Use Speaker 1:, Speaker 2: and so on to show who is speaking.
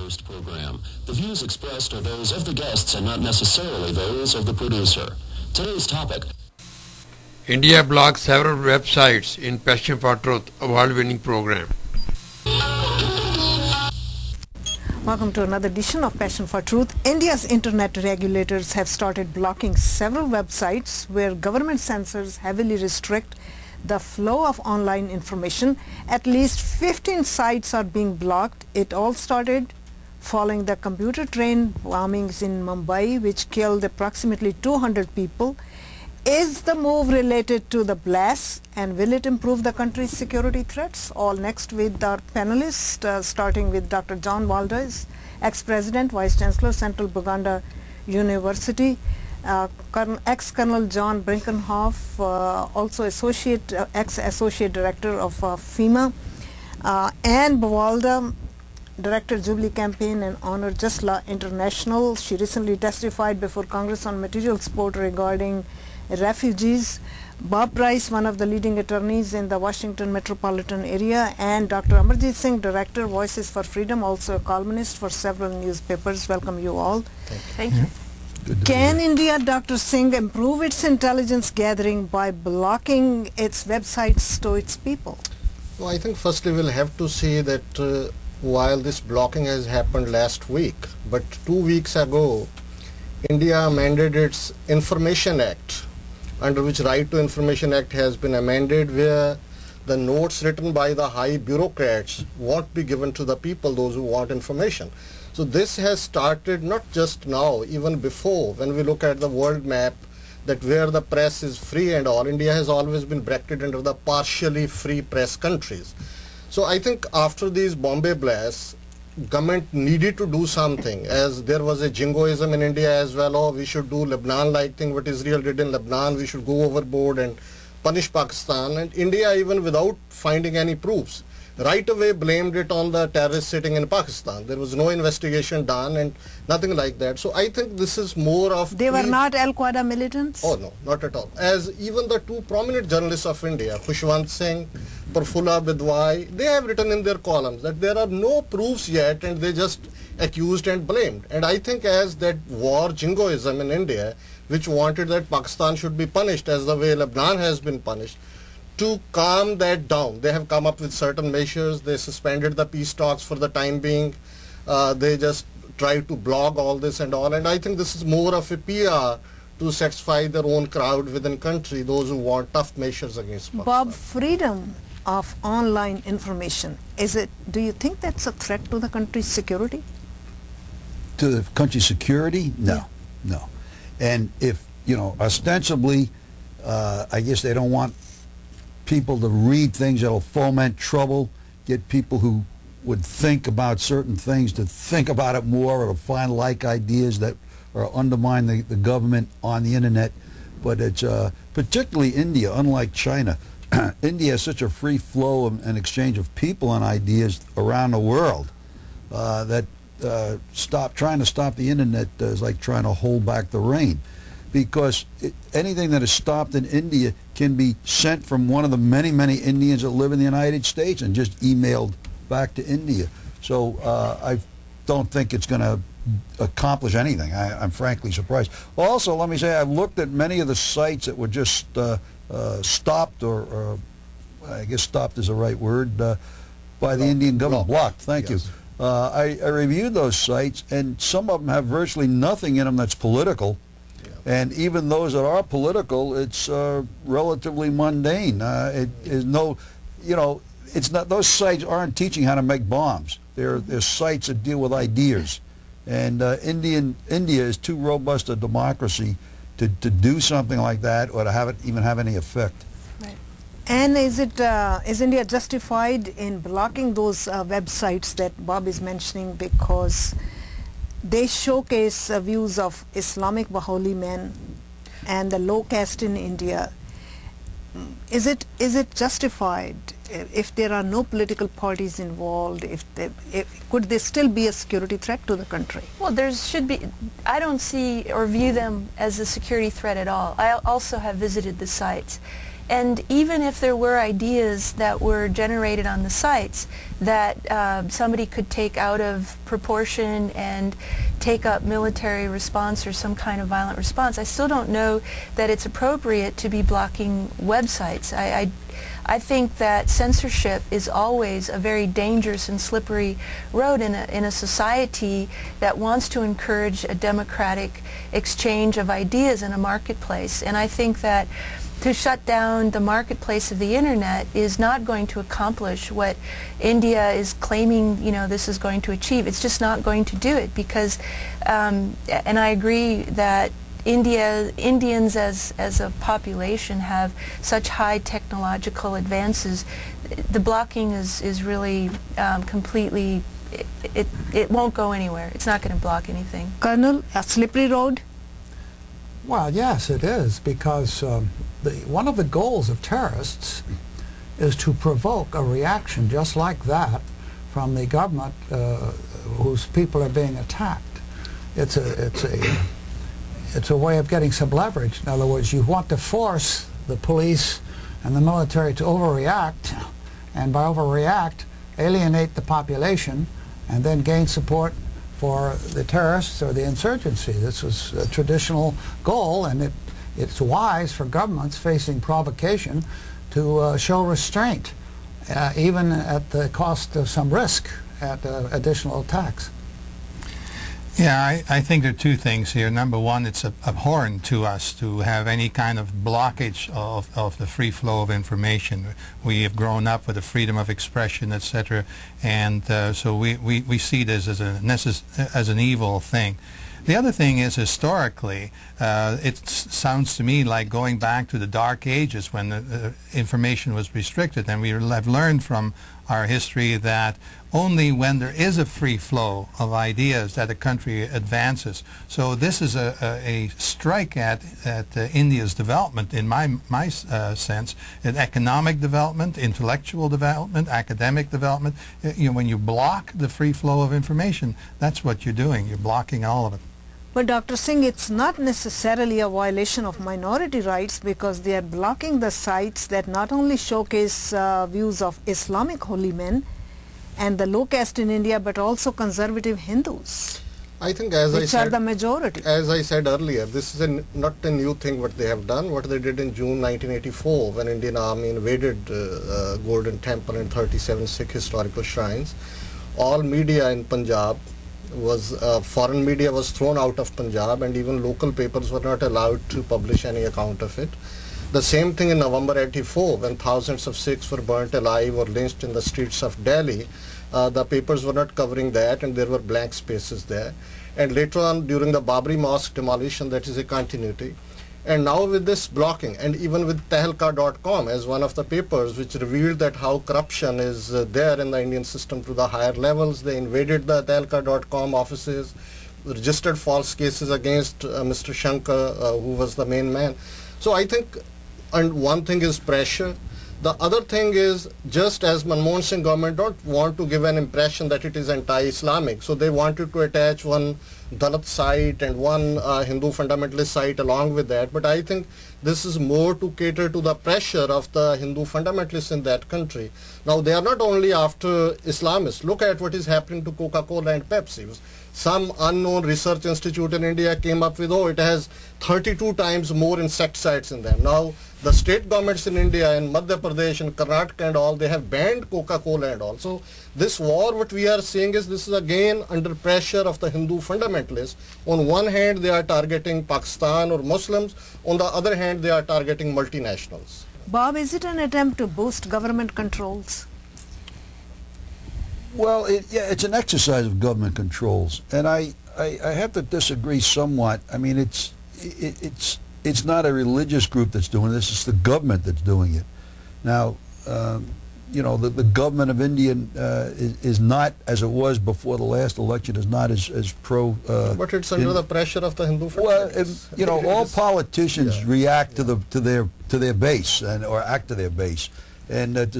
Speaker 1: first program. The views expressed are those of the guests and not necessarily those of the producer. Today's topic.
Speaker 2: India blocks several websites in Passion for Truth award-winning program.
Speaker 3: Welcome to another edition of Passion for Truth. India's internet regulators have started blocking several websites where government censors heavily restrict the flow of online information. At least 15 sites are being blocked. It all started following the computer train bombings in Mumbai, which killed approximately 200 people. Is the move related to the blasts, and will it improve the country's security threats? All next with our panelists, starting with Dr. John Valdez, ex-president, vice-chancellor, Central Buganda University, ex-colonel John Brinkenhoff, also ex-associate director of FEMA, Anne Bawalda, Director Jubilee Campaign and Honor Just Law International. She recently testified before Congress on material support regarding refugees. Bob Price, one of the leading attorneys in the Washington metropolitan area, and Dr. Amarjit Singh, Director, Voices for Freedom, also a columnist for several newspapers. Welcome you all.
Speaker 4: Thank you.
Speaker 3: Can India, Dr. Singh, improve its intelligence gathering by blocking its websites to its people?
Speaker 5: Well, I think firstly we'll have to say that while this blocking has happened last week, but 2 weeks ago, India amended its Information Act, under which Right to Information Act has been amended, where the notes written by the high bureaucrats won't be given to the people, those who want information. So this has started not just now, even before. When we look at the world map, that where the press is free and all, India has always been bracketed under the partially free press countries. So I think after these Bombay blasts, government needed to do something, as there was a jingoism in India as well. Oh, we should do Lebanon-like thing, what Israel did in Lebanon, we should go overboard and punish Pakistan. And India, even without finding any proofs, right away blamed it on the terrorists sitting in Pakistan. There was no investigation done and nothing like that. So I think this is more of...
Speaker 3: They were not Al-Qaeda militants?
Speaker 5: Oh no, not at all. As even the two prominent journalists of India, Khushwant Singh, Prafulla Bidwai, they have written in their columns that there are no proofs yet and they just accused and blamed. And I think as that war jingoism in India, which wanted that Pakistan should be punished as the way Lebanon has been punished, to calm that down, they have come up with certain measures. They suspended the peace talks for the time being. They just tried to block all this and all. And I think this is more of a PR to satisfy their own crowd within country, those who want tough measures against Pakistan.
Speaker 3: Bob, freedom of online information, do you think that's a threat to the country's security?
Speaker 6: To the country's security? No,
Speaker 3: yeah.
Speaker 6: No. And if, ostensibly, I guess they don't want people to read things that'll foment trouble, get people who would think about certain things to think about it more, or to find like ideas that or undermine the government on the internet. But it's particularly India, unlike China. India has such a free flow and exchange of people and ideas around the world that trying to stop the internet is like trying to hold back the rain, because anything that is stopped in India can be sent from one of the many, many Indians that live in the United States and just emailed back to India. So I don't think it's going to accomplish anything. I'm frankly surprised. Also, let me say, I've looked at many of the sites that were just stopped, or I guess stopped is the right word, by the Indian government. Blocked, thank you. I reviewed those sites, and some of them have virtually nothing in them that's political. And even those that are political, it's relatively mundane. It is no, it's not. Those sites aren't teaching how to make bombs. They're sites that deal with ideas. And India is too robust a democracy to do something like that, or to have it even have any effect.
Speaker 3: Right. And is India justified in blocking those websites that Bob is mentioning, because they showcase views of Islamic Baholi men and the low caste in India? Is it justified if there are no political parties involved? Could there still be a security threat to the country?
Speaker 4: Well, there should be. I don't see or view them as a security threat at all. I also have visited the sites, And even if there were ideas that were generated on the sites that somebody could take out of proportion and take up military response or some kind of violent response, I still don't know that it's appropriate to be blocking websites. I think that censorship is always a very dangerous and slippery road in a society that wants to encourage a democratic exchange of ideas in a marketplace. And I think that to shut down the marketplace of the internet is not going to accomplish what India is claiming, this is going to achieve. It's just not going to do it because, and I agree that Indians as a population have such high technological advances. The blocking is really completely, it won't go anywhere. It's not going to block anything.
Speaker 3: Colonel, a slippery road?
Speaker 7: Well, yes, it is, because one of the goals of terrorists is to provoke a reaction just like that from the government whose people are being attacked. It's a way of getting some leverage. In other words, you want to force the police and the military to overreact, and by overreact, alienate the population, and then gain support for the terrorists or the insurgency. This was a traditional goal, and it's wise for governments facing provocation to show restraint, even at the cost of some risk at additional attacks.
Speaker 8: Yeah, I think there are two things here. Number one, it's abhorrent to us to have any kind of blockage of the free flow of information. We have grown up with the freedom of expression, etc., and so we see this as an evil thing. The other thing is, historically, it sounds to me like going back to the Dark Ages when the information was restricted, and we have learned from our history that only when there is a free flow of ideas that a country advances. So this is a strike at India's development, in my sense, in economic development, intellectual development, academic development. When you block the free flow of information, that's what you're doing. You're blocking all of it.
Speaker 3: But Dr. Singh, it's not necessarily a violation of minority rights, because they are blocking the sites that not only showcase views of Islamic holy men and the low caste in India, but also conservative Hindus,
Speaker 5: I think,
Speaker 3: which are the majority.
Speaker 5: As I said earlier, this is not a new thing what they have done. What they did in June 1984 when Indian Army invaded Golden Temple and 37 Sikh historical shrines. All media in Punjab foreign media was thrown out of Punjab, and even local papers were not allowed to publish any account of it. The same thing in November 84 when thousands of Sikhs were burnt alive or lynched in the streets of Delhi. The papers were not covering that, and there were blank spaces there. And later on, during the Babri Mosque demolition, that is a continuity. And now with this blocking, and even with Tehelka.com as one of the papers which revealed that how corruption is there in the Indian system to the higher levels, they invaded the Tehelka.com offices, registered false cases against Mr. Shankar, who was the main man. So I think, and one thing is pressure. The other thing is, just as Manmohan Singh government don't want to give an impression that it is anti-Islamic, so they wanted to attach one Dalit site and one Hindu fundamentalist site along with that. But I think this is more to cater to the pressure of the Hindu fundamentalists in that country. Now, they are not only after Islamists. Look at what is happening to Coca-Cola and Pepsi. Some unknown research institute in India came up with, it has 32 times more insecticides in them. Now, the state governments in India, in Madhya Pradesh and Karnataka and all, they have banned Coca-Cola and all. So this war, what we are seeing is, this is again under pressure of the Hindu fundamentalists. On one hand, they are targeting Pakistan or Muslims. On the other hand, they are targeting multinationals.
Speaker 3: Bob, is it an attempt to boost government controls?
Speaker 6: Well, yeah, it's an exercise of government controls, and I have to disagree somewhat. I mean, it's not a religious group that's doing this; it's the government that's doing it. Now, the government of India is not, as it was before the last election, is not as pro.
Speaker 5: But it's under the pressure of the Hindu fundamentalists.
Speaker 6: Well, all politicians react to their base or act to their base, and to